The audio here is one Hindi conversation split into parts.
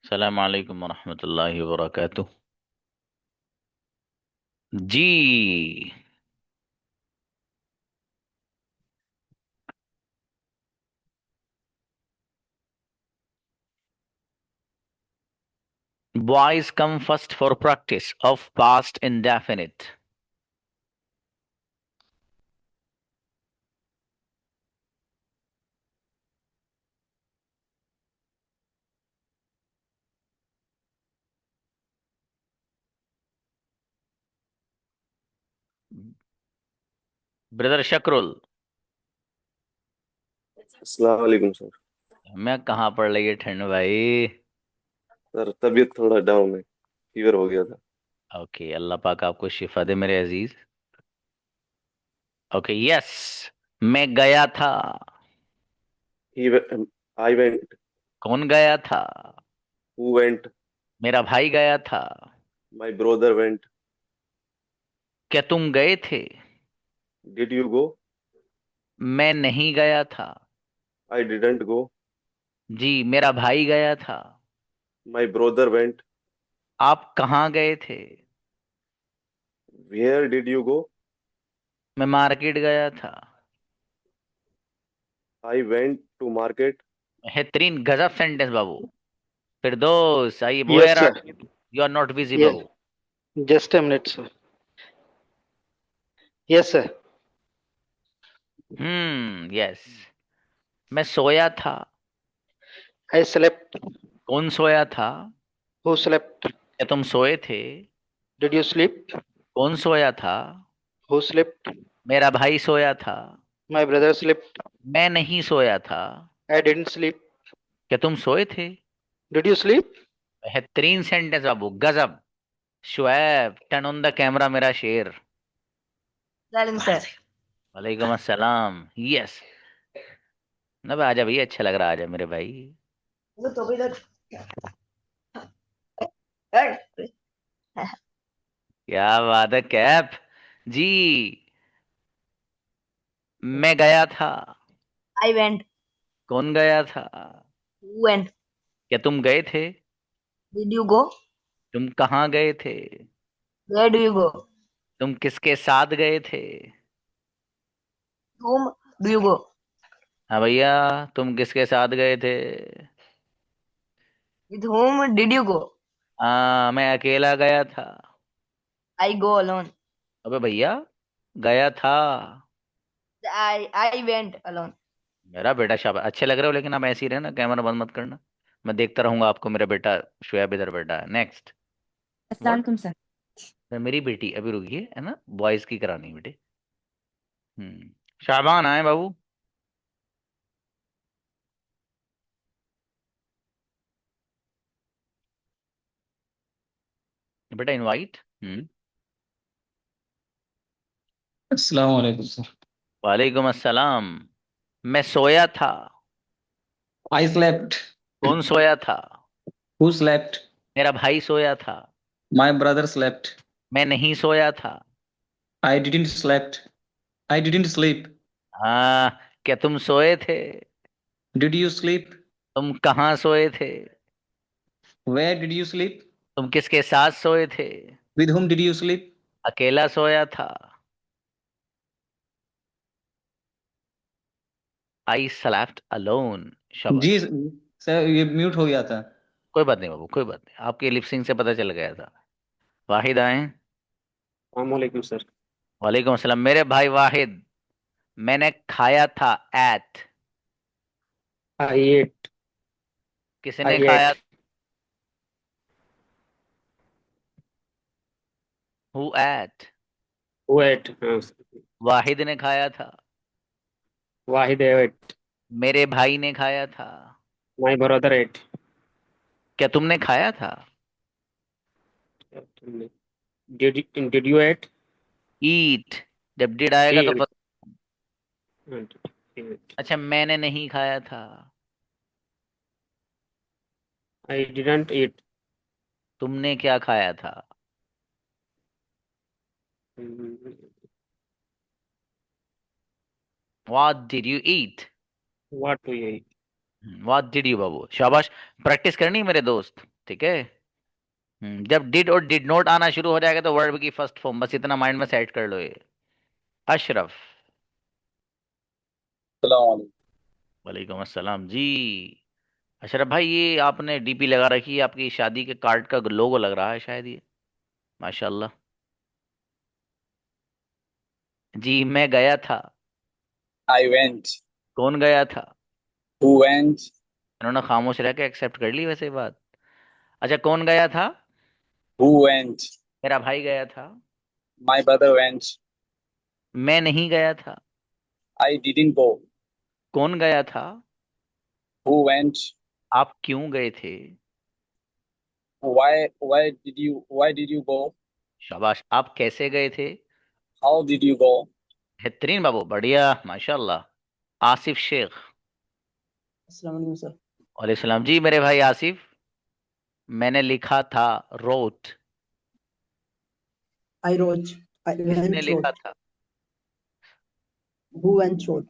अस्सलाम वालेकुम वरहमतुल्लाहि वबरकातुह। जी। Boys come first for practice of past indefinite. Brother Shakrul. अस्सलाम वालेकुम सर। मैं कहाँ पड़ रही है ठंड भाई। सर तबीयत थोड़ा डाउन है, फीवर हो गया था। ओके, अल्लाह पाक आपको शिफा दे मेरे अजीज। Okay yes. मैं गया था। ही आई वेंट। कौन गया था? Who went? मेरा भाई गया था। My brother went. क्या तुम गए थे? Did you go? मैं नहीं गया था। I didn't go. जी, मेरा भाई गया था। My brother went. आप कहाँ गए थे? Where did you go? मैं मार्केट गया था। I went to market. बेहतरीन गजब सेंटेंस बाबू। फिरदौस, आइए, Yes, where are sir. You are not busy Yes, बाबू। just a minute, sir. Yes, sir. Yes. मैं सोया था। I slept. कौन सोया था? Who slept? क्या तुम सोए थे? Did you sleep? कौन सोया था? Who slept? मेरा भाई सोया था। My brother slept. मैं नहीं सोया था। I didn't sleep. क्या तुम सोए थे? Did you sleep? बेहतरीन सेंटेंस बाबू, गजब। Shoaib, turn on the camera मेरा शेर। Salim sir. वालेकुम अस्सलाम। यस। ना भाई, आजा भैया, अच्छा लग रहा है, आजा मेरे भाई। वो तो भी लग क्या बात है कैप। जी। मैं गया था। I went. कौन गया था? Who went? क्या तुम गए थे? Did you go? तुम कहाँ गए थे? Where do you go? तुम किसके साथ गए थे? Whom do you go? हाँ भैया, तुम किसके साथ गए थे? With whom did you go? हाँ, मैं अकेला गया था। I go alone. अबे भैया, गया था। I went alone. मेरा बेटा शाबाश, अच्छे लग रहे हो, लेकिन आप ऐसे ही रहना, कैमरा बंद मत करना। मैं देखता रहूंगा आपको, मेरा बेटा शुएब इधर बैठा है। नेक्स्ट। अस्सलाम व्हाट? वालेकुम सर। मेरी बेटी अभी रुकी है ना, बॉयज की करानी है बेटे। शाबान आए बाबू। बेटा इनवाइट। अस्सलाम वालेकुम सर। वालेकुम अस्सलाम। मैं सोया था। I slept. कौन सोया था? Who slept? मेरा भाई सोया था। My brother slept. मैं नहीं सोया था। I didn't slept. I didn't sleep. हाँ। क्या तुम सोए थे? Did you sleep? तुम कहाँ सोए थे? Where did you sleep? तुम किसके साथ सोए थे? With whom did you sleep? अकेला सोया था। आई slept alone। जी शाबाश। सर, ये म्यूट हो गया था। कोई बात नहीं बाबू, कोई बात नहीं, आपके लिपसिंग से पता चल गया था। वाहिद आए। वालेकुम सर। वालेकुम अस्सलाम मेरे भाई वाहिद। मैंने खाया था। एट। I ate. किसने आई खाया? एट। Who ate? वो एट, हाँ सर। वाहिद ने खाया था। वाहिद एट। मेरे भाई ने खाया था। My brother ate. क्या तुमने खाया था? Did you ate? ईट। जब डिड आएगा तो एट। अच्छा, मैंने नहीं खाया था। I didn't eat. तुमने क्या खाया था? What did you eat? What to eat? What did you बाबू, शाबाश। प्रैक्टिस करनी है मेरे दोस्त। ठीक है। जब डिड और डिड नॉट आना शुरू हो जाएगा तो वर्ब की फर्स्ट फॉर्म, बस इतना माइंड में सेट कर लो ये। अशरफ। सलाम। वालेकुम अस्सलाम जी। अशरफ भाई, ये आपने डीपी लगा रखी है, आपकी शादी के कार्ड का लोगो लग रहा है शायद ये। माशाल्लाह। जी मैं गया था। I went. कौन गया था? Who went? इन्होंने खामोश रह के एक्सेप्ट कर ली वैसे बात। अच्छा, कौन गया था? Who went? मेरा भाई गया था। My brother went. मैं नहीं गया था। I didn't go. कौन गया था? Who went? आप क्यों गए थे? Why did you go? शाबाश। आप कैसे गए थे? How did you go? बेहतरीन बाबू, बढ़िया माशाल्लाह। आसिफ शेख। अस्सलाम वालेकुम सर। वालेकुम सलाम जी मेरे भाई आसिफ। मैंने लिखा था, रोट। I wrote. I किसने went लिखा wrote. था? Who went wrote?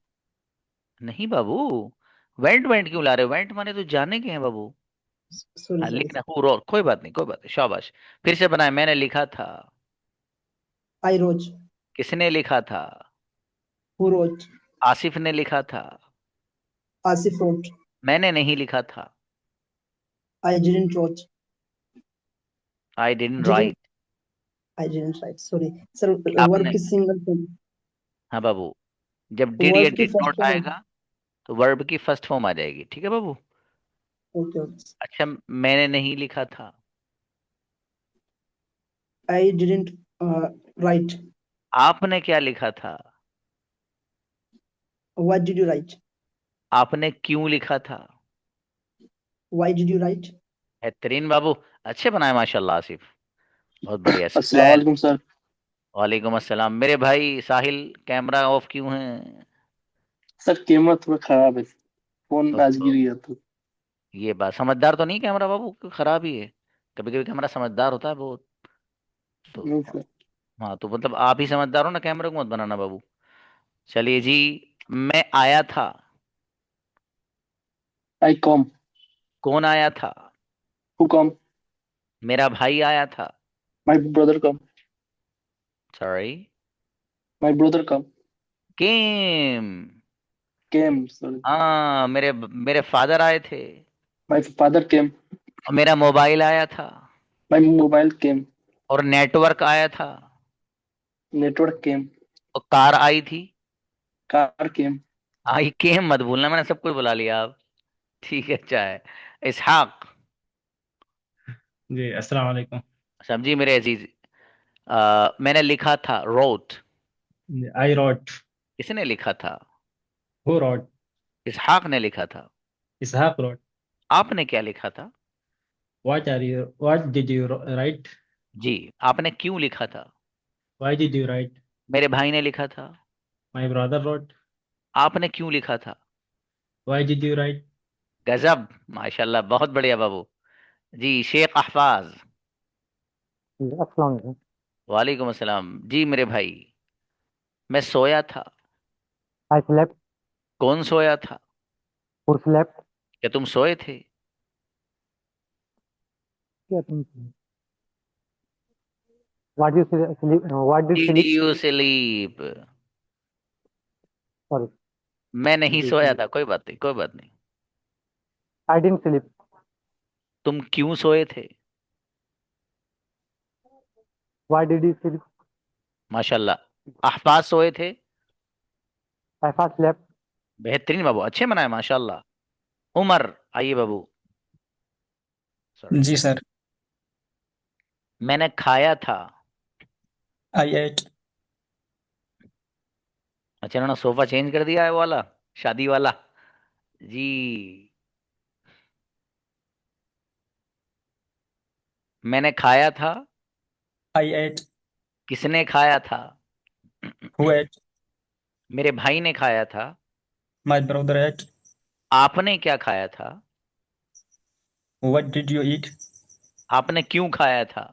नहीं बाबू, वेंट वेंट क्यों ला रहे हो? वेंट माने तो जाने के हैं बाबू। Sorry, हाँ, sorry. लिखना हूँ रोट, कोई बात नहीं कोई बात नहीं, शाबाश। फिर से बनाए, मैंने लिखा था। I wrote. किसने लिखा था? Who wrote? आसिफ ने लिखा था। Asif wrote. मैंने नहीं लिखा था। I didn't wrote. I didn't Didn't. Right. I didn't write. Sorry, sir. Verb आपने, की single form. हाँ बाबू, जब डिड या Verb की डिड first नॉट form. आएगा तो वर्ब की फर्स्ट फॉर्म आ जाएगी, ठीक है बाबू। Okay, okay. अच्छा, मैंने नहीं लिखा था। I didn't write. आपने क्या लिखा था? What did you write? आपने क्यों लिखा था? Why did you write? बेहतरीन बाबू, अच्छे बनाए माशाल्लाह आसिफ, बहुत बढ़िया। अस्सलाम वालेकुम सर। वालेकुम अस्सलाम मेरे भाई साहिल। कैमरा ऑफ क्यों है? सर कैमरा थोड़ा खराब है, फोन आज गिर तो गया तो। ये बात, समझदार तो नहीं कैमरा बाबू, खराब ही है। कभी कभी कैमरा समझदार होता है बहुत। तो नहीं सर। हाँ, तो मतलब आप ही समझदार हो ना, कैमरे को मत बनाना बाबू। चलिए जी। मैं आया था। आई कम। कौन आया था? Who come? मेरा भाई आया था। My brother come. Sorry. My brother come. Came. Came sorry. हाँ, मेरे मेरे फादर आए थे। My father came. और मेरा मोबाइल आया था। माय मोबाइल केम। और नेटवर्क आया था। नेटवर्क केम। और कार आई थी। कार केम। आई केम मत भूलना, मैंने सब कुछ बुला लिया आप। ठीक है, अच्छा है। इसहाक। जी अस्सलाम वालेकुम। समझी मेरे अजीज। मैंने लिखा था, रोट। आई रॉट। किसने लिखा था? Who rot? इसहाक ने लिखा था। इसहाक रॉट। आपने क्या लिखा था? What did you write? जी। आपने क्यों लिखा था? Why did you write? मेरे भाई ने लिखा था। My brother wrote. आपने क्यों लिखा था? Why did you write? गजब, माशाल्लाह, बहुत बढ़िया बाबू। जी शेख अहफाज। अस्सलाम वालेकुम। वालेकुम अस्सलाम जी मेरे भाई। मैं सोया था। I slept. कौन सोया था? Who slept? क्या तुम सोए थे? क्या तुम? What you sleep? What did did sleep? You sleep? Sorry. मैं नहीं जी सोया जी। था, कोई बात नहीं कोई बात नहीं। आई डिडंट स्लीप। तुम क्यों सोए थे? Why did you sleep? माशाल्लाह। अहफाज सोए थे। आई फास्ट स्लेप्ट। बेहतरीन बाबू, अच्छे बनाए माशाल्लाह। उमर। आइए बाबू। सॉरी। जी सर। मैंने खाया था। I eight. अच्छा, उन्होंने सोफा चेंज कर दिया है वो वाला, शादी वाला। जी। मैंने खाया था। I ate. किसने खाया था? Who ate? मेरे भाई ने खाया था। My brother ate. आपने क्या खाया था? What did you eat? आपने क्यों खाया था?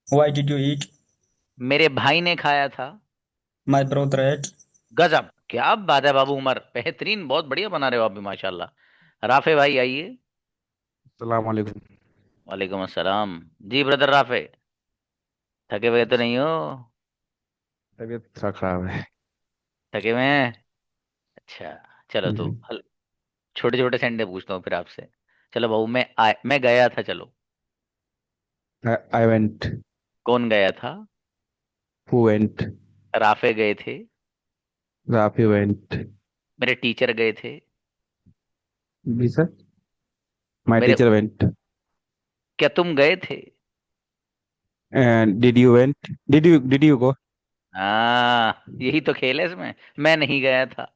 Why did you eat? मेरे भाई ने खाया था। My brother ate. गजब, क्या बात है बाबू उमर, बेहतरीन, बहुत बढ़िया बना रहे हो आप भी माशाल्लाह। राफे भाई आइए। अस्सलाम वालेकुम। वालेकुम अस्सलाम। जी ब्रदर राफे, थके हुए तो नहीं हो? तबीयत थोड़ा खराब है। थके हुए हैं? अच्छा। चलो तो जी। छोटे छोटे सेंटे पूछता हूँ फिर आपसे। चलो बहू, मैं गया था, चलो। I went. कौन गया था? Who went? राफे गए थे। राफी वेंट। मेरे टीचर गए थे। जी सर। माय मेरे टीचर वेंट। क्या तुम गए थे? And did you went? Did you गो? हाँ, यही तो खेल है इसमें। मैं नहीं गया था।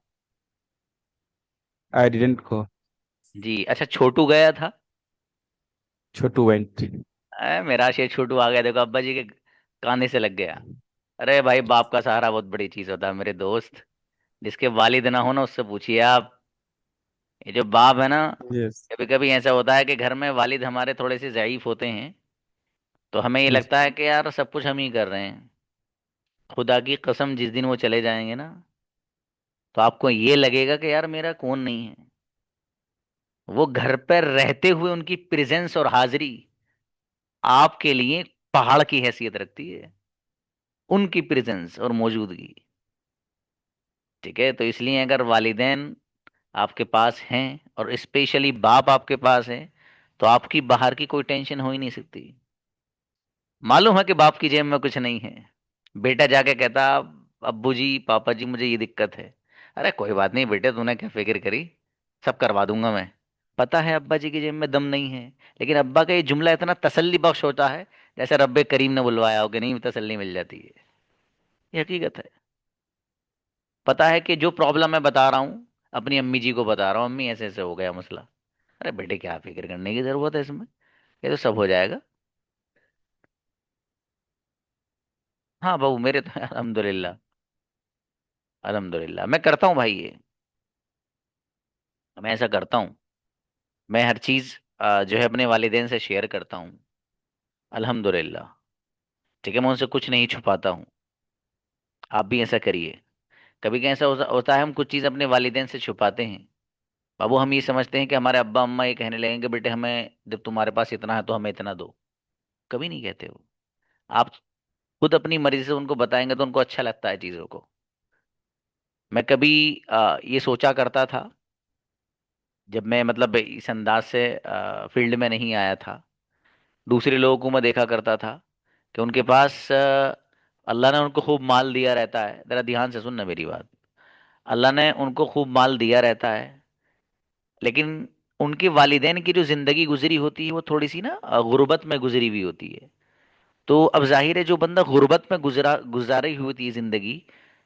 I didn't go. जी अच्छा, छोटू गया था। छोटू वेंट। मेरा शेर छोटू आ गया, देखो अब्बा जी के काने से लग गया। अरे भाई, बाप का सहारा बहुत बड़ी चीज होता है मेरे दोस्त। जिसके वालिद ना हो ना, उससे पूछिए आप। ये जो बाप है ना, यस। कभी कभी ऐसा होता है कि घर में वालिद हमारे थोड़े से ज़ईफ होते हैं। तो हमें ये यस। लगता है कि यार सब कुछ हम ही कर रहे हैं। खुदा की कसम, जिस दिन वो चले जाएंगे ना, तो आपको ये लगेगा कि यार मेरा कौन नहीं है। वो घर पर रहते हुए उनकी प्रेजेंस और हाजिरी आपके लिए पहाड़ की हैसियत रखती है। उनकी प्रेजेंस और मौजूदगी। ठीक है, तो इसलिए अगर वालिदैन आपके पास हैं, और स्पेशली बाप आपके पास है, तो आपकी बाहर की कोई टेंशन हो ही नहीं सकती। मालूम है कि बाप की जेब में कुछ नहीं है। बेटा जाके कहता, अब्बू जी पापा जी मुझे ये दिक्कत है। अरे कोई बात नहीं बेटे, तूने क्या फिक्र करी, सब करवा दूंगा मैं। पता है अब्बा जी की जेब में दम नहीं है, लेकिन अब्बा का ये जुमला इतना तसल्ली बख्श होता है, जैसे रब्बे करीम ने बुलवाया हो कि नहीं, तसल्ली मिल जाती है। ये हकीकत है। पता है कि जो प्रॉब्लम मैं बता रहा हूँ, अपनी अम्मी जी को बता रहा हूँ, अम्मी ऐसे ऐसे हो गया मसला। अरे बेटे क्या फिक्र करने की जरूरत है इसमें, ये तो सब हो जाएगा। हाँ बहू मेरे तो अल्हम्दुलिल्लाह। अल्हम्दुलिल्लाह मैं करता हूँ भाई ये। मैं ऐसा करता हूँ। मैं हर चीज़ जो है अपने वालिदैन से शेयर करता हूँ। अल्हम्दुलिल्लाह। ठीक है, मैं उनसे कुछ नहीं छुपाता हूँ। आप भी ऐसा करिए। कभी कभी ऐसा होता है, हम कुछ चीज़ अपने वालिदैन से छुपाते हैं। बाबू हम ये समझते हैं कि हमारे अब्बा अम्मा ये कहने लगेंगे, बेटे हमें जब तुम्हारे पास इतना है तो हमें इतना दो। कभी नहीं कहते हो। आप खुद अपनी मर्जी से उनको बताएंगे तो उनको अच्छा लगता है चीज़ों को। मैं कभी ये सोचा करता था, जब मैं मतलब इस अंदाज से फील्ड में नहीं आया था, दूसरे लोगों को मैं देखा करता था कि उनके पास अल्लाह ने उनको खूब माल दिया रहता है। जरा ध्यान से सुनना मेरी बात। अल्लाह ने उनको खूब माल दिया रहता है, लेकिन उनके वालिदैन की जो जिंदगी गुजरी होती है वो थोड़ी सी ना गुर्बत में गुजरी हुई होती है। तो अब जाहिर है, जो बंदा गुर्बत में गुजारी हुई होती है जिंदगी,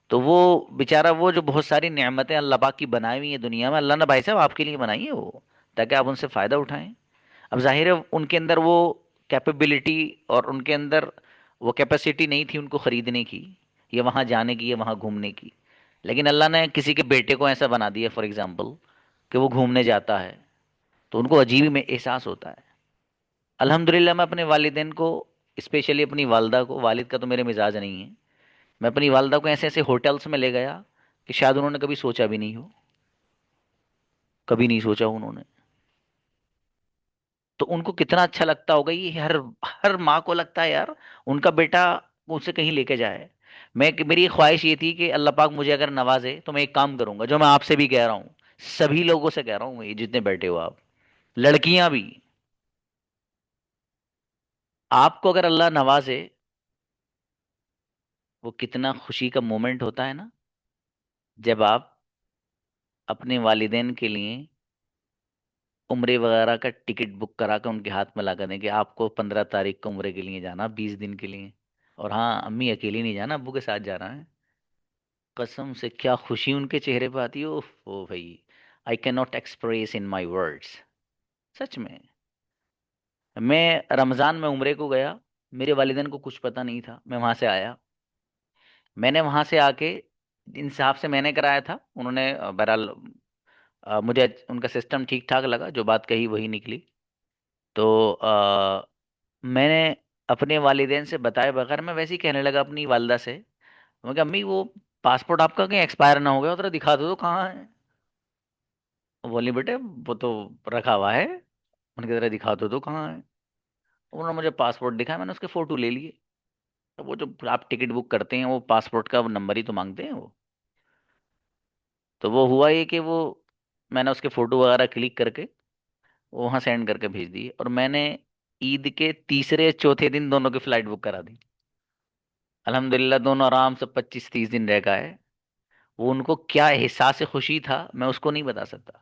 तो वो बेचारा, वो जो बहुत सारी नेमतें अल्लाह पाक की बनाई हुई है दुनिया में, अल्लाह ने भाई साहब आपके लिए बनाई है वो, ताकि आप उनसे फ़ायदा उठाएं। अब जाहिर है उनके अंदर वो कैपेबिलिटी और उनके अंदर वो कैपेसिटी नहीं थी उनको खरीदने की, या वहाँ जाने की, या वहाँ घूमने की। लेकिन अल्लाह ने किसी के बेटे को ऐसा बना दिया फॉर एग्जाम्पल, कि वो घूमने जाता है, तो उनको अजीब ही में एहसास होता है। अल्हम्दुलिल्लाह मैं अपने वालिदैन को, स्पेशली अपनी वालदा को, वालिद का तो मेरे मिजाज नहीं है, मैं अपनी वालदा को ऐसे ऐसे होटल्स में ले गया कि शायद उन्होंने कभी सोचा भी नहीं हो। कभी नहीं सोचा उन्होंने। तो उनको कितना अच्छा लगता होगा ये, हर हर माँ को लगता है यार उनका बेटा उनसे कहीं लेके जाए। मेरी ख्वाहिश ये थी कि अल्लाह पाक मुझे अगर नवाजे तो मैं एक काम करूंगा, जो मैं आपसे भी कह रहा हूँ, सभी लोगों से कह रहा हूँ, ये जितने बैठे हो आप, लड़कियां भी, आपको अगर अल्लाह नवाजे, वो कितना खुशी का मोमेंट होता है ना, जब आप अपने वालिदैन के लिए उम्रे वगैरह का टिकट बुक करा कर उनके हाथ में ला कर दें कि आपको 15 तारीख को उम्रे के लिए जाना, 20 दिन के लिए। और हाँ, अम्मी अकेली नहीं जाना, अब्बू के साथ जाना है। कसम से क्या खुशी उनके चेहरे पर आती है, ओ भाई, I can not express in my words. सच में। मैं रमज़ान में उम्रे को गया, मेरे वालिदैन को कुछ पता नहीं था, मैं वहाँ से आया। मैंने वहाँ से आके, इन साहब से मैंने कराया था, उन्होंने बहरहाल मुझे उनका सिस्टम ठीक ठाक लगा, जो बात कही वही निकली। तो मैंने अपने वालिदैन से बताए बगैर मैं वैसे ही कहने लगा अपनी वालदा से। मैं कहा अम्मी वो पासपोर्ट आपका कहीं एक्सपायर ना हो गया हो, जरा दिखा दो तो कहाँ है। वो बोली बेटे वो तो रखा हुआ है। उनकी तरह दिखा दो तो कहाँ है। उन्होंने मुझे पासपोर्ट दिखाया, मैंने उसके फोटो ले लिए। अब वो जो आप टिकट बुक करते हैं वो पासपोर्ट का नंबर ही तो मांगते हैं वो। तो वो हुआ ये कि वो मैंने उसके फोटो वगैरह क्लिक करके वो वहाँ सेंड करके भेज दिए, और मैंने ईद के तीसरे चौथे दिन दोनों की फ्लाइट बुक करा दी। अल्हम्दुलिल्लाह दोनों आराम से 25-30 दिन रह गए। वो उनको क्या एहसास से खुशी था मैं उसको नहीं बता सकता।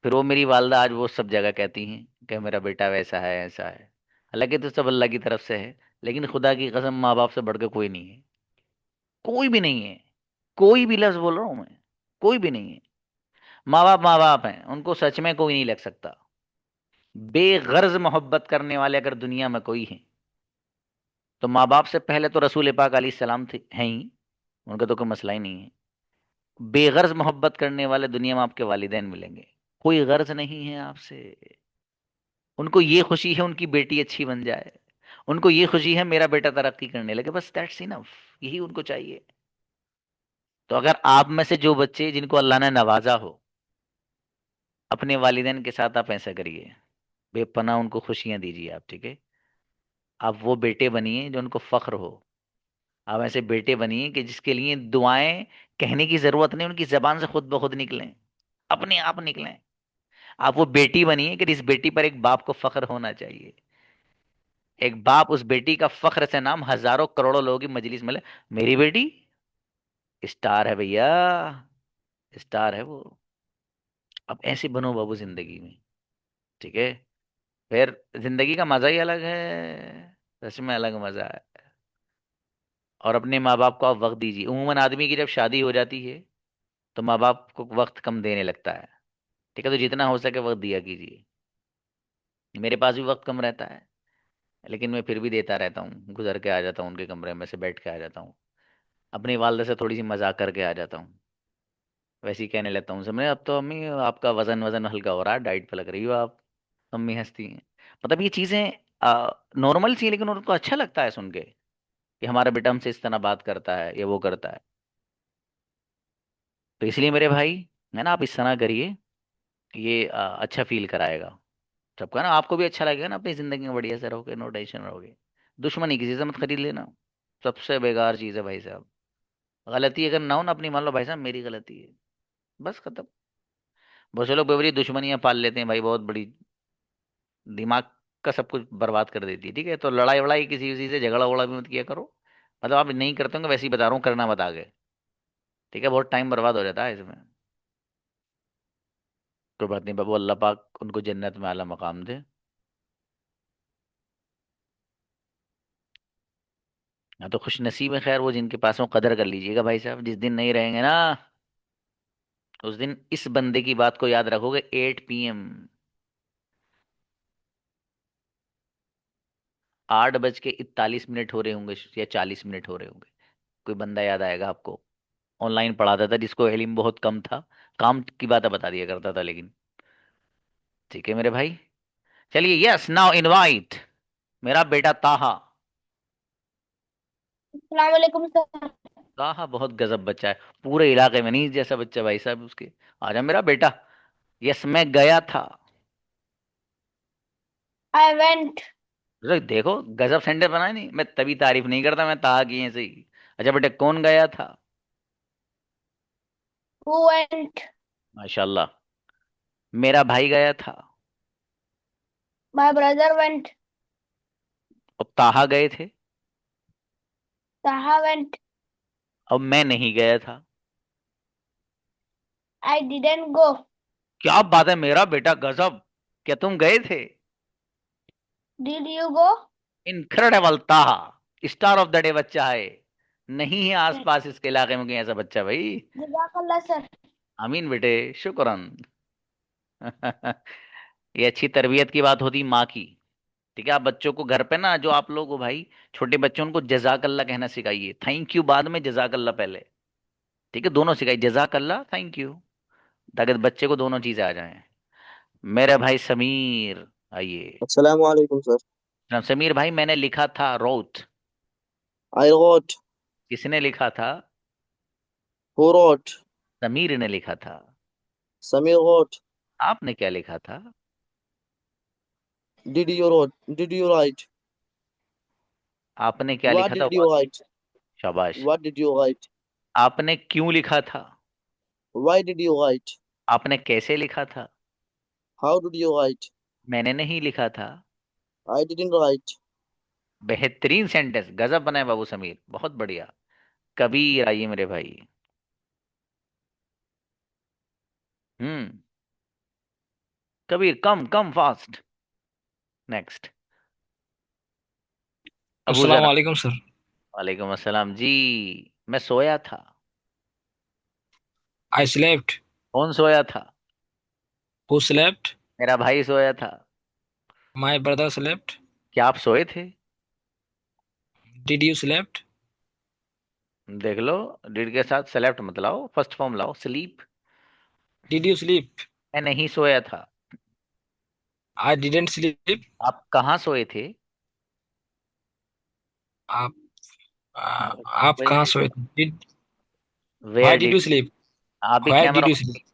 फिर वो मेरी वालदा आज वो सब जगह कहती हैं कि मेरा बेटा वैसा है ऐसा है। हालांकि तो सब अल्लाह की तरफ से है, लेकिन खुदा की कसम माँ बाप से बढ़ के कोई नहीं है। कोई भी नहीं है। कोई भी लफ्ज बोल रहा हूं मैं। कोई भी नहीं है। माँ बाप हैं, उनको सच में कोई नहीं लग सकता। बेगर्ज मोहब्बत करने वाले अगर दुनिया में कोई है तो माँ बाप से पहले तो रसूल पाक अलैहिस्सलाम थे, हैं ही। उनका तो कोई मसला ही नहीं है। बेगर्ज मोहब्बत करने वाले दुनिया में आपके वालिदैन मिलेंगे। कोई गर्ज नहीं है आपसे। उनको ये खुशी है उनकी बेटी अच्छी बन जाए। उनको ये खुशी है मेरा बेटा तरक्की करने लगे, बस दैट्स इनफ। यही उनको चाहिए। तो अगर आप में से जो बच्चे जिनको अल्लाह ने नवाजा हो, अपने वालिदैन के साथ आप ऐसा करिए। बेपनाह उनको खुशियां दीजिए आप, ठीक है। आप वो बेटे बनिए जो उनको फख्र हो। आप ऐसे बेटे बनिए कि जिसके लिए दुआएं कहने की जरूरत नहीं, उनकी जबान से खुद ब खुद निकलें, अपने आप निकलें। आप वो बेटी बनिए कि इस बेटी पर एक बाप को फख्र होना चाहिए। एक बाप उस बेटी का फख्र से नाम हजारों करोड़ों लोगों की मजलिस में ले, मेरी बेटी स्टार है भैया, स्टार है वो। अब ऐसे बनो बाबू जिंदगी में, ठीक है। फिर जिंदगी का मजा ही अलग है। सच में अलग मजा है। और अपने माँ बाप को आप वक्त दीजिए। उमूमन आदमी की जब शादी हो जाती है तो माँ बाप को वक्त कम देने लगता है, ठीक है। तो जितना हो सके वक्त दिया कीजिए। मेरे पास भी वक्त कम रहता है, लेकिन मैं फिर भी देता रहता हूँ। गुजर के आ जाता हूँ उनके कमरे में से, बैठ के आ जाता हूँ। अपनी वालदा से थोड़ी सी मजाक करके आ जाता हूँ। वैसे ही कहने लगता हूँ उनसे, मैं अब तो अम्मी आपका वजन वजन हल्का हो रहा है, डाइट पे लग रही हो आप। अम्मी हंसती हैं। मतलब ये चीज़ें नॉर्मल सी हैं, लेकिन उनको अच्छा लगता है सुन के कि हमारा बेटा हमसे इस तरह बात करता है या वो करता है। तो इसलिए मेरे भाई है ना, आप इस तरह करिए। ये अच्छा फील कराएगा सबका ना। आपको भी अच्छा लगेगा ना, अपनी जिंदगी में बढ़िया से रहोगे, नो टेंशन रहोगे। दुश्मनी किसी से मत खरीद लेना। सबसे बेकार चीज़ है भाई साहब। गलती अगर ना हो ना अपनी, मान लो भाई साहब मेरी गलती है, बस खत्म। बहुत से लोग बेवजह दुश्मनियां पाल लेते हैं भाई, बहुत बड़ी दिमाग का सब कुछ बर्बाद कर देती है, ठीक है। तो लड़ाई वड़ाई किसी किसी से झगड़ा वगड़ा भी मत किया करो। मतलब आप नहीं करते होंगे, वैसे ही बता रहा हूँ, करना मत आगे, ठीक है। बहुत टाइम बर्बाद हो जाता है इसमें। कोई बात नहीं बाबू, अल्लाह पाक उनको जन्नत में आला मकाम दे। हाँ तो खुश नसीब है खैर वो जिनके पास हो, कदर कर लीजिएगा भाई साहब। जिस दिन नहीं रहेंगे ना, उस दिन इस बंदे की बात को याद रखोगे। 8 PM, 8:41 हो रहे होंगे या 40 मिनट हो रहे होंगे। कोई बंदा याद आएगा आपको, ऑनलाइन पढ़ाता था, जिसको इल्म बहुत कम था, काम की बातें बता दिया करता था लेकिन। ठीक है मेरे भाई, चलिए। यस नाउ इनवाइट मेरा बेटा ताहा। अस्सलाम वालेकुम सर। ताहा बहुत गजब बच्चा है, पूरे इलाके में नहीं जैसा बच्चा भाई साहब उसके। आजा मेरा बेटा। यस मैं गया था। I went. देखो गजब सेंटर बनाए नहीं, मैं तभी तारीफ नहीं करता, मैं ताहा की ऐसे ही। अच्छा बेटे कौन गया था? Who went. माशाल्लाह। मेरा भाई गया था। My brother went. अब ताहा गए थे। ताहा वेंट। अब मैं नहीं गया था। I didn't go. क्या बात है मेरा बेटा, गजब। क्या तुम गए थे? Did you go. इनक्रेडिबल ताहा, स्टार ऑफ द डे बच्चा है। नहीं है आसपास इसके इलाके में कोई ऐसा बच्चा भाई। जज़ाकल्लाह सर। अमीन बेटे, शुक्रन। ये अच्छी तरबियत की बात होती माँ की, ठीक है। आप बच्चों को घर पे ना, जो आप लोग हो भाई छोटे बच्चे, उनको जजाकल्ला कहना सिखाइए। थैंक यू बाद में, जजाकल्ला पहले, ठीक है। दोनों सिखाइए, जजाकल्ला थैंक यू, ताकि बच्चे को दोनों चीजें आ जाएं। मेरे भाई समीर, आइए। अस्सलाम वालेकुम सर। ना, समीर भाई मैंने लिखा था रोट। आई रोट। किसने लिखा था? Who road. समीर ने लिखा था। समीर रोट। आपने क्या लिखा था? Did you wrote? Did you write? आपने क्या What लिखा था? did you write? शाबाश। What did you write? आपने क्यों लिखा था? Why did you write? आपने कैसे लिखा था? How did you write? मैंने नहीं लिखा था। I didn't write. बेहतरीन सेंटेंस, गजब बनाए बाबू समीर, बहुत बढ़िया। कबीर आइए मेरे भाई। हम्म। कबीर कम कम फास्ट। नेक्स्ट। अबू अस्सलाम जरा। वालेकुम सर। वालेकुम अस्सलाम जी। मैं सोया था। I slept. कौन सोया था? Who slept? मेरा भाई सोया था। My brother slept. क्या आप सोए थे? Did you slept? देख लो, डिड के साथ सेलेक्ट मत लाओ, फर्स्ट फॉर्म लाओ, स्लीप। Did you sleep? मैं नहीं सोया था। I didn't sleep. आप कहाँ सोए थे? आप आप कहाँ सोए थे? Did where why did did you you? Sleep? आप भी why did you sleep?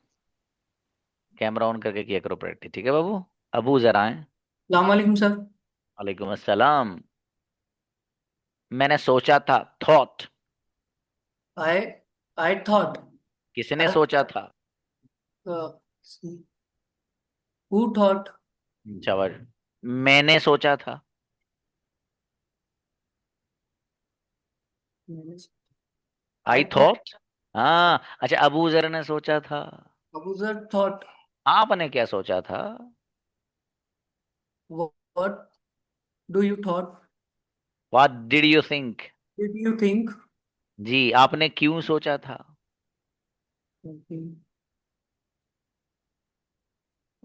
Camera on करके किया करो प्रैक्टिस, ठीक है बाबू। अबू जरा आए। Assalamualaikum, sir. वालेकुम अस्सलाम। मैंने सोचा था, थॉट। I thought. किसने सोचा था? Uh, who thought? शाबाश। मैंने सोचा था। आई I thought. थॉट। हाँ अच्छा, अबू जर ने सोचा था। Abu sir thought. आपने क्या सोचा था? What do you thought? What did you think? Did you think? जी, आपने क्यों सोचा था? Okay.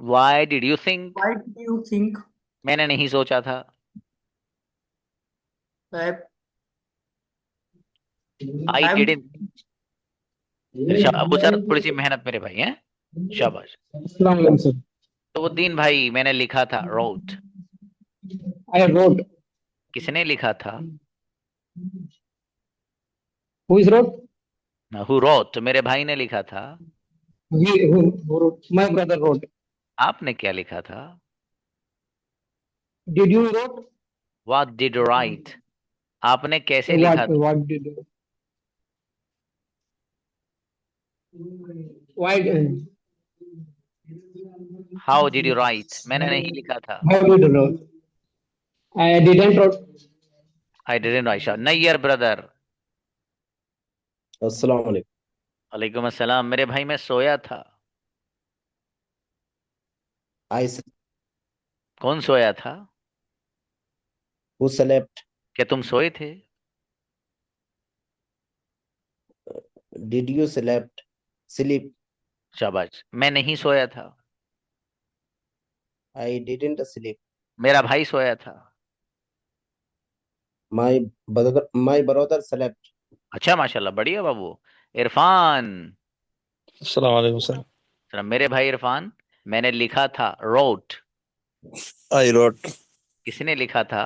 Why did you think? Why did you think? मैंने नहीं सोचा था। I, I I'm. Didn't. Abu sir थोड़ी सी मेहनत मेरे भाई हैं। शाबाश। अस्सलाम वालेकुम सर। तो वो दीन भाई, मैंने लिखा था, रोट। I wrote. किसने लिखा था? Who is wrote? Who wrote? मेरे भाई ने लिखा था। Who wrote? My brother wrote. आपने क्या लिखा था? Did you wrote? What did right? आपने कैसे लिखा था? What did? Why? How did you write? मैंने नहीं लिखा था। How did you wrote? I didn't wrote. I didn't write. Nayyar brother. अस्सलाम वालेकुम। वालेकुम अस्सलाम। मेरे भाई मैं सोया था। I कौन सोया था? who slept? क्या तुम सोए थे? Did you slept? Sleep? शाबाश। मैं नहीं सोया था। I didn't sleep. मेरा भाई सोया था। My brother slept. अच्छा माशाल्लाह, बढ़िया बाबू। इरफान। अस्सलाम वालेकुम सर। सर मेरे भाई इरफान, मैंने लिखा था, रोट। आई रोट। किसने लिखा था?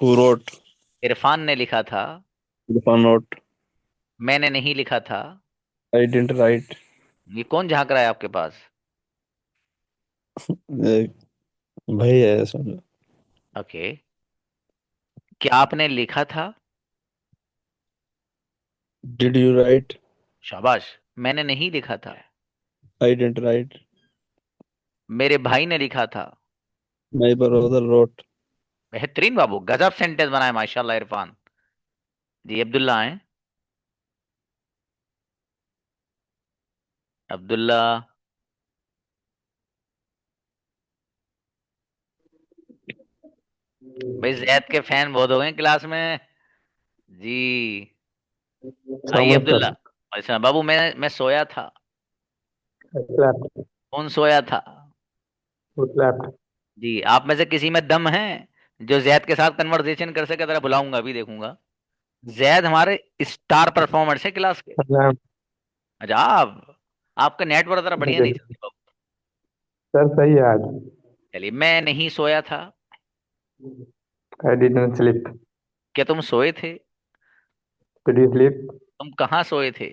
Who road? इरफान ने लिखा था। इरफान रोट। मैंने नहीं लिखा था। I didn't right. ये कौन झांक रहा है आपके पास? भाई है समझो। ओके। क्या आपने लिखा था? Did you write? शाबाश। मैंने नहीं लिखा था। I didn't write. मेरे भाई ने लिखा था। My brother wrote. बेहतरीन बाबू, गजब सेंटेंस बनाए माशाल्लाह इरफान जी। अब्दुल्ला आए। अब्दुल्ला। भाई जैद के फैन बहुत हो गए क्लास में जी। आइए अब्दुल्ला। अच्छा बाबू, मैं सोया था। I slept. कौन सोया था? Who slept? जी, आप में से किसी में दम है जो जैद के साथ कन्वर्सेशन कर सके? जरा बुलाऊंगा, अभी देखूंगा। जैद हमारे स्टार परफॉर्मर्स है क्लास के। सर अच्छा आपका नेटवर्क जरा बढ़िया नहीं चलती बाबू। सही है आज। चलिए, मैं नहीं सोया था। I didn't sleep. क्या तुम सोए थे? Did you sleep? तुम कहाँ सोए थे?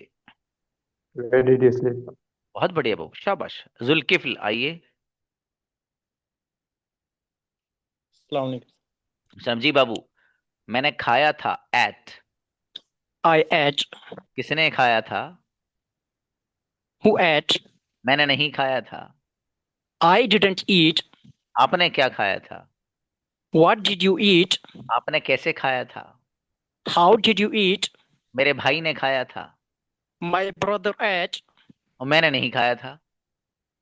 Where did you sleep? बहुत बढ़िया बाबू, शाबाश। जुल्किफ्ल आइए। समझी बाबू। मैंने खाया था, एट। I ate. किसने खाया था? Who ate? मैंने नहीं खाया था। I didn't eat. आपने क्या खाया था? What did you eat? आपने कैसे खाया था? How did you eat? मेरे भाई ने खाया था। My brother ate. और मैंने नहीं खाया था।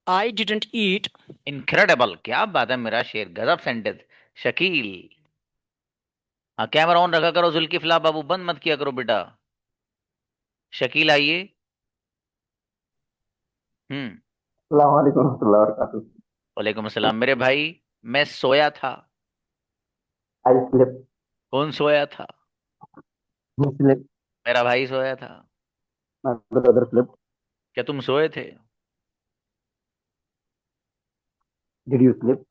I didn't eat. इनक्रेडिबल, क्या बात है मेरा शेर, गजब सेंटेंस। शकील। हाँ, कैमरा ऑन रखा करो, जुल्किफला बाबू बंद मत किया करो बेटा। शकील आइए। हम्म। अस्सलाम वालेकुम रहमतुल्लाहि व बरकातुहू। वालेकुम अस्सलाम मेरे भाई। मैं सोया था। I slip. कौन सोया था? You slip. मेरा भाई सोया था। My brother slip. क्या तुम सोए थे? Did you slip?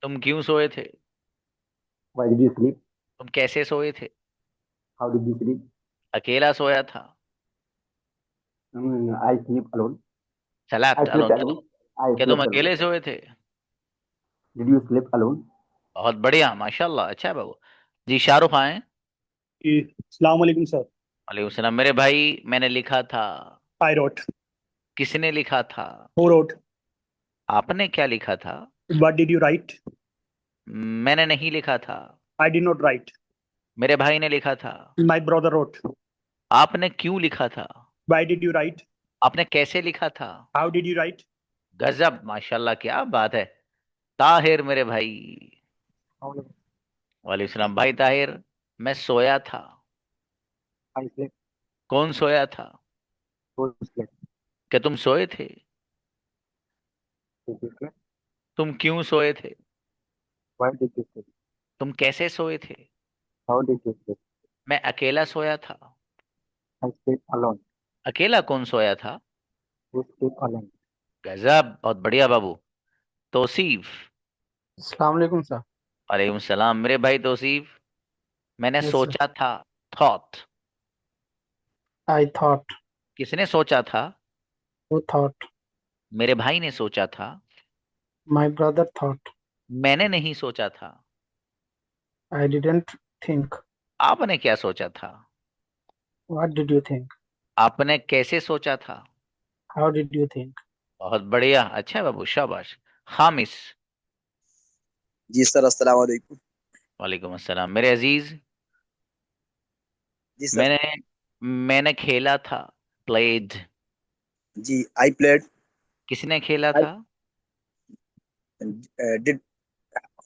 तुम क्यों सोए थे? Why did you sleep? तुम कैसे सोए थे? How did you sleep? अकेला सोया था। I sleep alone. I select sleep alone. Alone. I क्या तुम स्लीप अलोन। अकेले सोए थे? Did you sleep alone? बहुत बढ़िया, माशाल्लाह, अच्छा है बाबू। जी शाहरुख आए। अस्सलाम वालेकुम सर। वालेकुम सलाम मेरे भाई। मैंने लिखा था। I wrote. किसने लिखा था? Who wrote? आपने क्या लिखा था? What did you write? मैंने नहीं लिखा था। I did not write. मेरे भाई ने लिखा था। My brother wrote. आपने क्यों लिखा था? Why did you write? आपने कैसे लिखा था? How did you write? गजब, माशाल्लाह, क्या बात है। ताहिर मेरे भाई। वालेकुम सलाम भाई ताहिर। मैं सोया था। I sleep. कौन सोया था? Who sleep? क्या तुम सोए थे? Did you sleep? तुम क्यों सोए थे? Why did you sleep? तुम कैसे सोए थे? How did you sleep? मैं अकेला सोया था। I sleep alone. अकेला कौन सोया था? Who sleep alone? गजब, बहुत बढ़िया बाबू। तौसीफ। अस्सलाम वालेकुम सर। वालेकुम सलाम मेरे भाई तौसीफ। मैंने Yes sir. सोचा था। थॉट। I thought. किसने सोचा था? Who thought? मेरे भाई ने सोचा था। My brother thought. मैंने नहीं सोचा था। I didn't think. आपने क्या सोचा था? What did you think? आपने कैसे सोचा था? How did you think? बहुत बढ़िया, अच्छा है बाबू, शाबाश। हामिस। जी सर, अस्सलाम वालेकुम। वालेकुम अस्सलाम मेरे अजीज। जी सर। मैंने मैंने खेला था। प्लेड। जी आई प्लेड। किसने खेला आई था? Did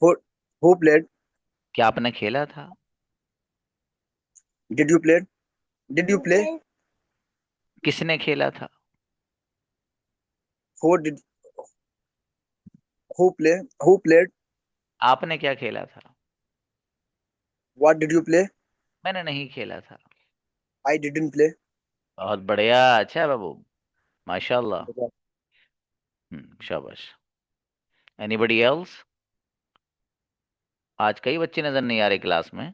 who played? क्या आपने खेला था? Did you played? Did you play? किसने खेला था? Who did who play? Who played? आपने क्या खेला था? What did you play? मैंने नहीं खेला था। I didn't play. बहुत बढ़िया, अच्छा है बाबू, माशाल्लाह। शाबाश। Anybody else? आज कई बच्चे नजर नहीं आ रहे क्लास में।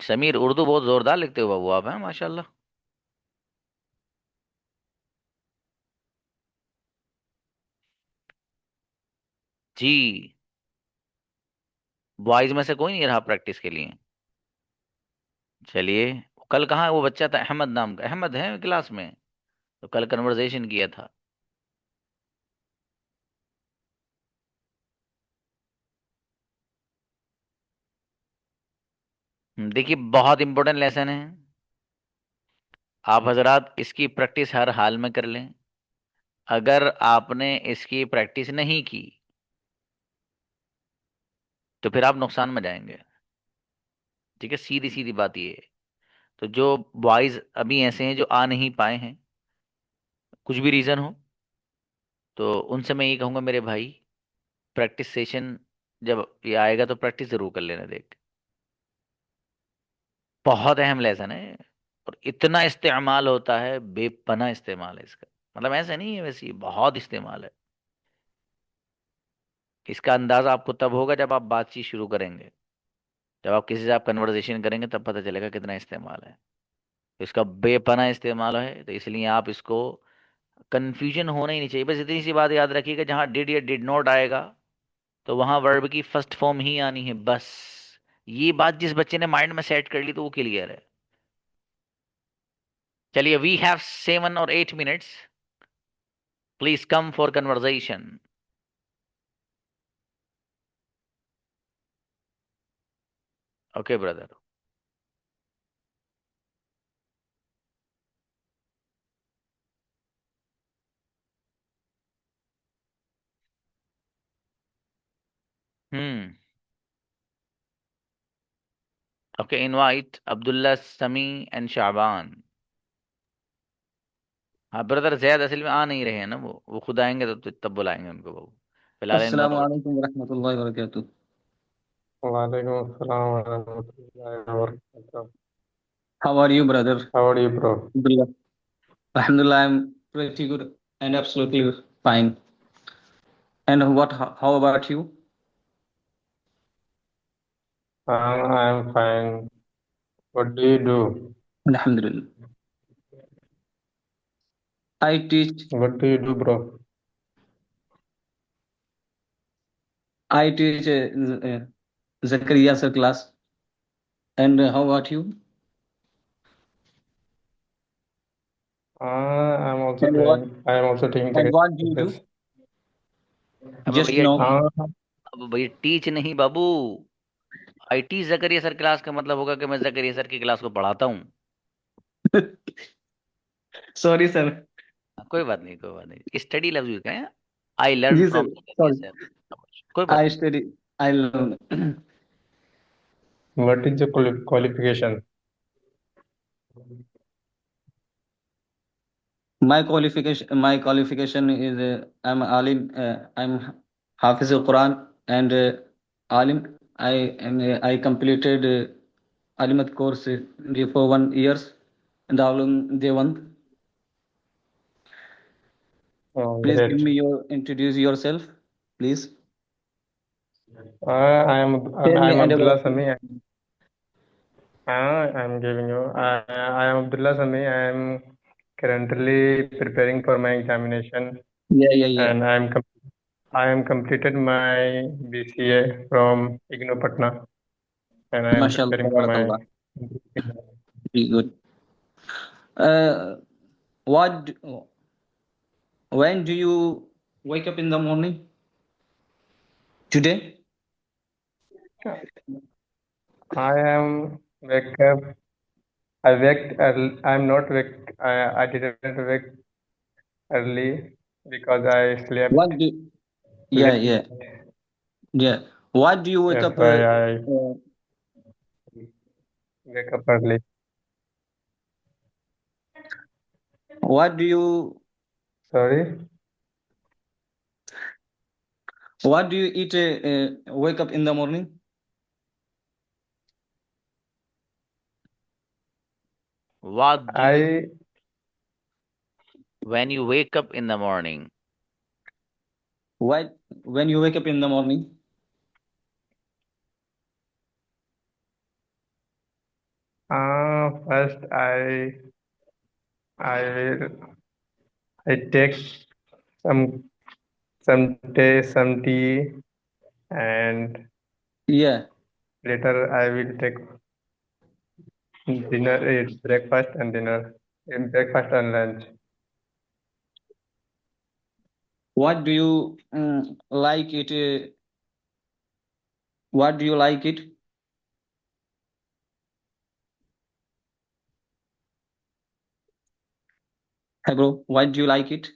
समीर, उर्दू बहुत जोरदार लिखते हो बाबू आप, हैं माशाल्लाह। जी। बॉयज में से कोई नहीं रहा प्रैक्टिस के लिए? चलिए। कल कहाँ वो बच्चा था अहमद नाम का, अहमद है क्लास में? तो कल कन्वर्सेशन किया था। देखिए, बहुत इंपॉर्टेंट लेसन है। आप हजरात इसकी प्रैक्टिस हर हाल में कर लें। अगर आपने इसकी प्रैक्टिस नहीं की तो फिर आप नुकसान में जाएंगे। ठीक है, सीधी सीधी बात ये है। तो जो बॉयज अभी ऐसे हैं जो आ नहीं पाए हैं, कुछ भी रीजन हो, तो उनसे मैं ये कहूंगा मेरे भाई, प्रैक्टिस सेशन जब ये आएगा तो प्रैक्टिस जरूर कर लेना। देख, बहुत अहम लेसन है। और इतना इस्तेमाल होता है, बेपना इस्तेमाल है इसका। मतलब ऐसा नहीं है, वैसे ये बहुत इस्तेमाल है। इसका अंदाजा आपको तब होगा जब आप बातचीत शुरू करेंगे। जब आप किसी से आप कन्वर्सेशन करेंगे तब पता चलेगा कितना इस्तेमाल है। इसका बेपना इस्तेमाल है, तो इसलिए आप इसको, कंफ्यूजन होना ही नहीं चाहिए। बस इतनी सी बात याद रखिएगा, जहां डिड या डिड नॉट आएगा तो वहां वर्ब की फर्स्ट फॉर्म ही आनी है बस। ये बात जिस बच्चे ने माइंड में सेट कर ली तो वो क्लियर है। चलिए, we have 7 or 8 minutes, please come for conversation. Okay brother. Hmm. Okay, invite Abdullah, Sami and शाबान। हाँ ब्रदर, जैद असल में आ नहीं रहे हैं ना, वो खुद आएंगे तो तब बुलाएंगे उनको बाबू। फिलहाल इन अस्सलाम दोनों को। वालेकुम रहमतुल्लाहि व बरकातुहू। Walaikum assalam warahmatullahi wabarakatuh. How are you, brother? How are you, bro? Alhamdulillah. Alhamdulillah, I'm pretty good and absolutely fine. And how about you? I'm fine. What do you do? Alhamdulillah. I teach What do you do, bro? Zakaria sir class. And how about you? I'm also And what taking and what do you this. do? अब Just भैया, now. अब भैया टीच नहीं बाबू, I teach Zakaria sir class का मतलब होगा कि मैं जकरिया सर की क्लास को पढ़ाता हूँ। Sorry, sir. कोई बात नहीं, कोई बात नहीं, स्टडी लफ्ज यूज करें। I learn Yes, sir. From Zakaria Sorry. Sir. कोई बात I नहीं। study. I learn. What is your qualification? My qualification is I'm alim. I'm Hafiz al-Quran and alim. I completed alimat course for 1 year in the Alim Dewan. Oh, Please give great. me introduce yourself, please. I am Tell me and Abdullah about Sami. I'm giving you. I am Abdullah Sami. I am currently preparing for my examination, yeah. and I am completed my BCA from IGNOU Patna, and I am Mashallah, preparing for my. tabarakallah. Very good. What? When do you wake up in the morning today? I am wake up. I waked early. I'm not wake. I didn't wake early because I slept. What do? Yeah. What do you wake That's up? why I wake up early. What do you? Sorry. What do you eat? Wake up in the morning. What do you, when you wake up in the morning? What when you wake up in the morning? First I take some tea, and Yeah. later I will take dinner, breakfast and dinner, breakfast and lunch. What do you like it? What do you like it? Hey bro, what do you like it?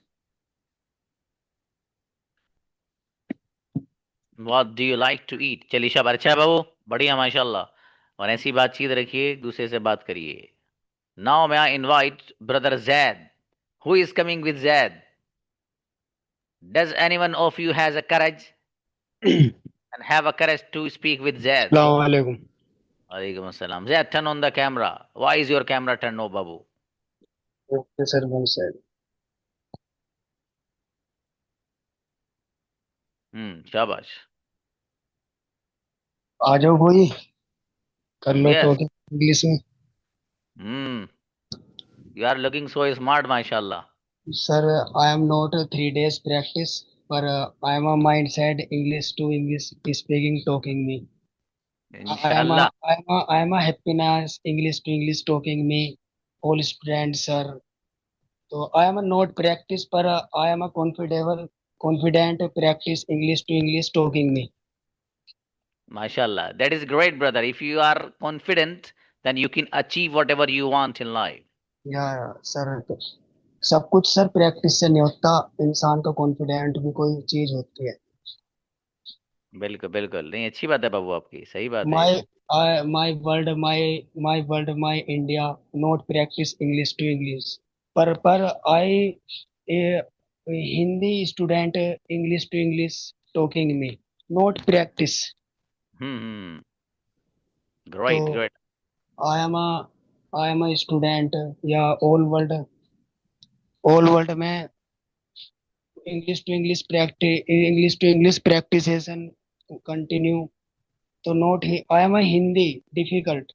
What do you like to eat? चलिए शाबाश, अच्छा है बाबू, बढ़िया माशाल्लाह। और ऐसी बातचीत रखिए, एक दूसरे से बात करिए। Now may I invite brother Zaid? Who is coming with Zaid? Does anyone of you has a courage and have a courage to speak with Zaid? Assalamu alaikum. Alaikum assalam. Zaid, turn on the camera. Why is your camera turned off, babu? Okay, sir, one side. शाबाश। आ जाओ कोई कर लो Yes. तो इंग्लिश में। You are looking so smart, mashallah. Sir, I am not a 3 days practice, but I am a mindset English to English speaking talking me. Inshallah. I am a happiness English to English talking me. All students, sir. So I am a not practice, but I am a confident practice English to English talking me. Mashallah. That is great, brother. If you are confident, then you can achieve whatever you want in life. या सर सब कुछ सर प्रैक्टिस से नहीं होता, इंसान का कॉन्फिडेंट भी कोई चीज होती है. बिल्कुल बिल्कुल, नहीं अच्छी बात है बाबू आपकी, सही बात है. My world my India not practice English to English, पर I Hindi student English to English talking me not practice. Great, great. I am a student या ऑल वर्ल्ड में English to English practisation continue. तो not I am a Hindi difficult,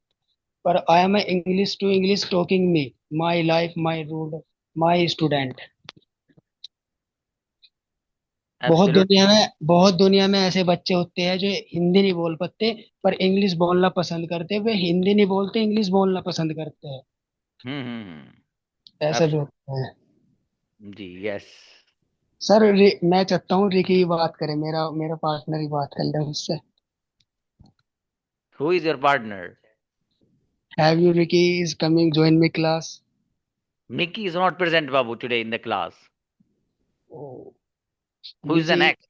पर I am a English to English talking me my life my rule my student. बहुत दुनिया में ऐसे बच्चे होते हैं जो हिंदी नहीं बोल पाते पर इंग्लिश बोलना पसंद करते हैं. वे हिंदी नहीं बोलते, इंग्लिश बोलना पसंद करते हैं. ऐसा भी होता है जी. Yes sir. मैं चाहता हूँ रिकी बात करे, मेरा पार्टनर ही बात कर ले उससे. Who is your partner? Have you Ricky is coming join me class? Mickey is not present, Babu, today in the class. Oh. Who is the next?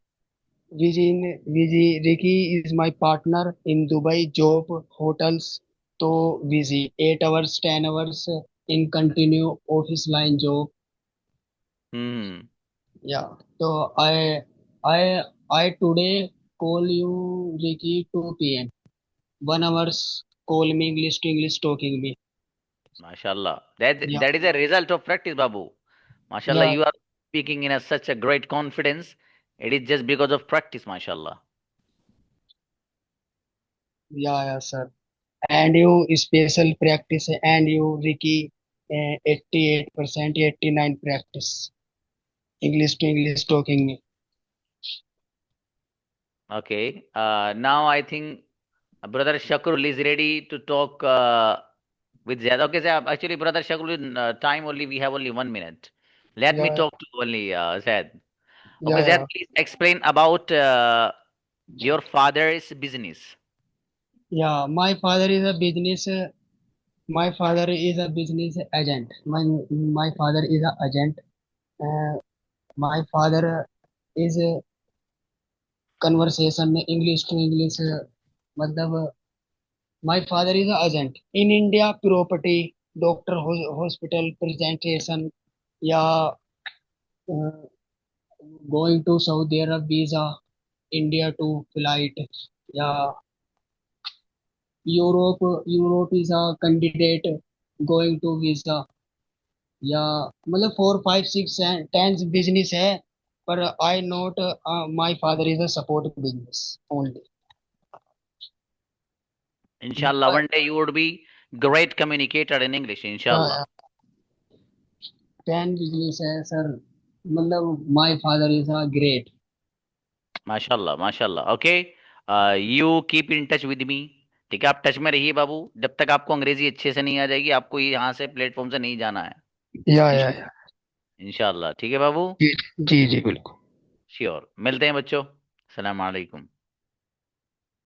Ricky is my partner in Dubai job hotels. तो Viji 8 hours 10 hours in continue office line job. Yeah. So I today call you Ricky 2 p.m. 1 hours call me English to English talking me. Mashallah. That is a result of practice, Babu. Mashallah, you are speaking in such a great confidence. It is just because of practice, mashallah. Yeah, sir. And you special practice and you Ricky 88% 89 practice English to English talking me. Okay. Now I think brother Shakrul is ready to talk with Zaid. Okay, sir. Actually, brother Shakrul, time only, we have only 1 minute. Let me talk to only Zaid. Okay, Zaid, please explain about your father's business. Yeah, my father is a business agent. My father is an agent. My father is a conversation English to English. मतलब my father is an agent in India property doctor hospital presentation या going to Saudi Arabia visa India to flight या Europe is a candidate going to visa या मतलब 4 5 6 10 business है पर I not my father is a support business only. Inshallah, one day you would be great communicator in English, inshallah. 10 business है सर, मतलब my father is a great. माशाल्लाह माशाल्लाह. Okay, you keep in touch with me. ठीक है, आप टच में रहिए बाबू. जब तक आपको अंग्रेजी अच्छे से नहीं आ जाएगी, आपको यहाँ से प्लेटफॉर्म से नहीं जाना है. या इंशाल्लाह. ठीक है बाबू. जी बिल्कुल. श्योर. मिलते हैं बच्चों. अस्सलाम वालेकुम.